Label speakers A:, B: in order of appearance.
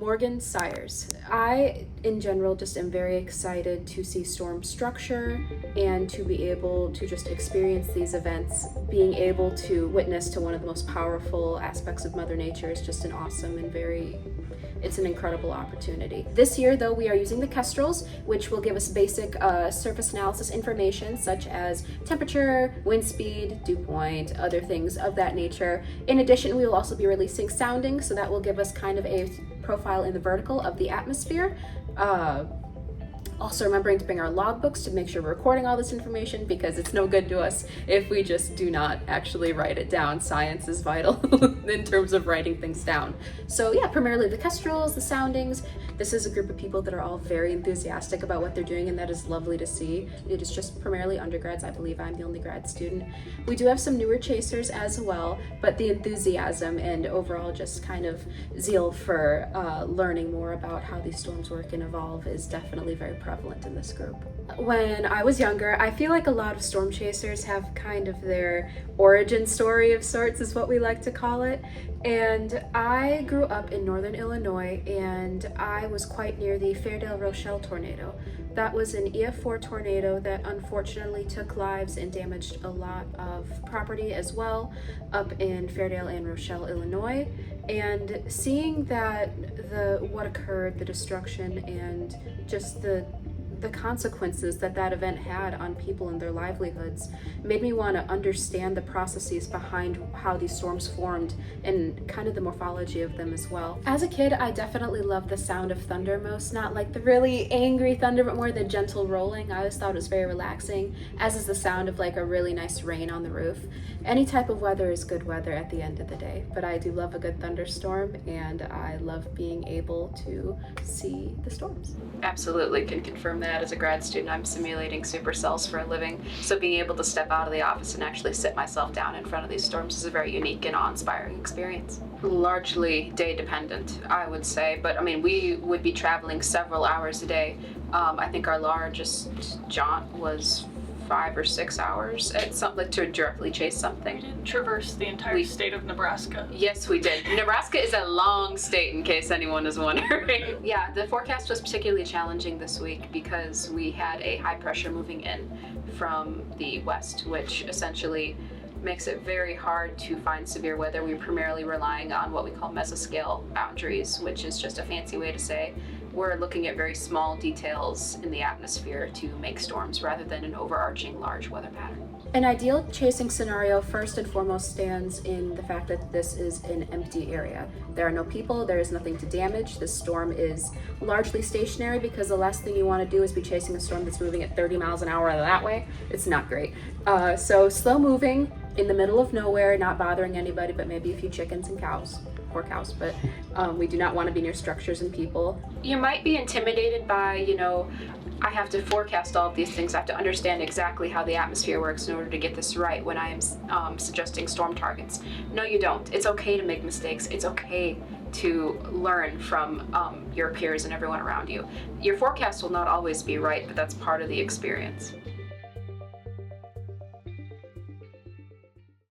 A: Morgan Sires. I, in general, just am very excited to see storm structure and to be able to just experience these events. Being able to witness to one of the most powerful aspects of Mother Nature is just an awesome and it's an incredible opportunity. This year, though, we are using the Kestrels, which will give us basic surface analysis information such as temperature, wind speed, dew point, other things of that nature. In addition, we will also be releasing sounding, so that will give us kind of a profile in the vertical of the atmosphere. Also remembering to bring our logbooks to make sure we're recording all this information, because it's no good to us if we just do not actually write it down. Science is vital in terms of writing things down. So yeah, primarily the Kestrels, the soundings. This is a group of people that are all very enthusiastic about what they're doing, and that is lovely to see. It is just primarily undergrads. I believe I'm the only grad student. We do have some newer chasers as well, but the enthusiasm and overall just kind of zeal for learning more about how these storms work and evolve is definitely very prevalent in this group. When I was younger, I feel like a lot of storm chasers have kind of their origin story of sorts, is what we like to call it. And I grew up in northern Illinois, and I was quite near the Fairdale-Rochelle tornado. That was an EF4 tornado that unfortunately took lives and damaged a lot of property as well up in Fairdale and Rochelle, Illinois. And seeing that what occurred, the destruction, and just the consequences that event had on people and their livelihoods made me want to understand the processes behind how these storms formed and kind of the morphology of them as well. As a kid, I definitely loved the sound of thunder most, not like the really angry thunder, but more the gentle rolling. I always thought it was very relaxing, as is the sound of like a really nice rain on the roof. Any type of weather is good weather at the end of the day, but I do love a good thunderstorm, and I love being able to see the storms. Absolutely can confirm that. As a grad student, I'm simulating supercells for a living, so being able to step out of the office and actually sit myself down in front of these storms is a very unique and awe-inspiring experience. Largely day dependent, I would say, but I mean, we would be traveling several hours a day. I think our largest jaunt was 5 or 6 hours at something to directly chase something.
B: We did traverse the entire state of Nebraska.
A: Yes, we did. Nebraska is a long state, in case anyone is wondering. Yeah, the forecast was particularly challenging this week because we had a high pressure moving in from the west, which essentially makes it very hard to find severe weather. We're primarily relying on what we call mesoscale boundaries, which is just a fancy way to say we're looking at very small details in the atmosphere to make storms rather than an overarching large weather pattern. An ideal chasing scenario first and foremost stands in the fact that this is an empty area. There are no people, there is nothing to damage. This storm is largely stationary, because the last thing you want to do is be chasing a storm that's moving at 30 miles an hour that way. It's not great. So slow moving, in the middle of nowhere, not bothering anybody but maybe a few chickens and cows. Poor cows, but we do not want to be near structures and people. You might be intimidated by, I have to forecast all of these things. I have to understand exactly how the atmosphere works in order to get this right when I am suggesting storm targets. No, you don't. It's okay to make mistakes. It's okay to learn from your peers and everyone around you. Your forecast will not always be right, but that's part of the experience.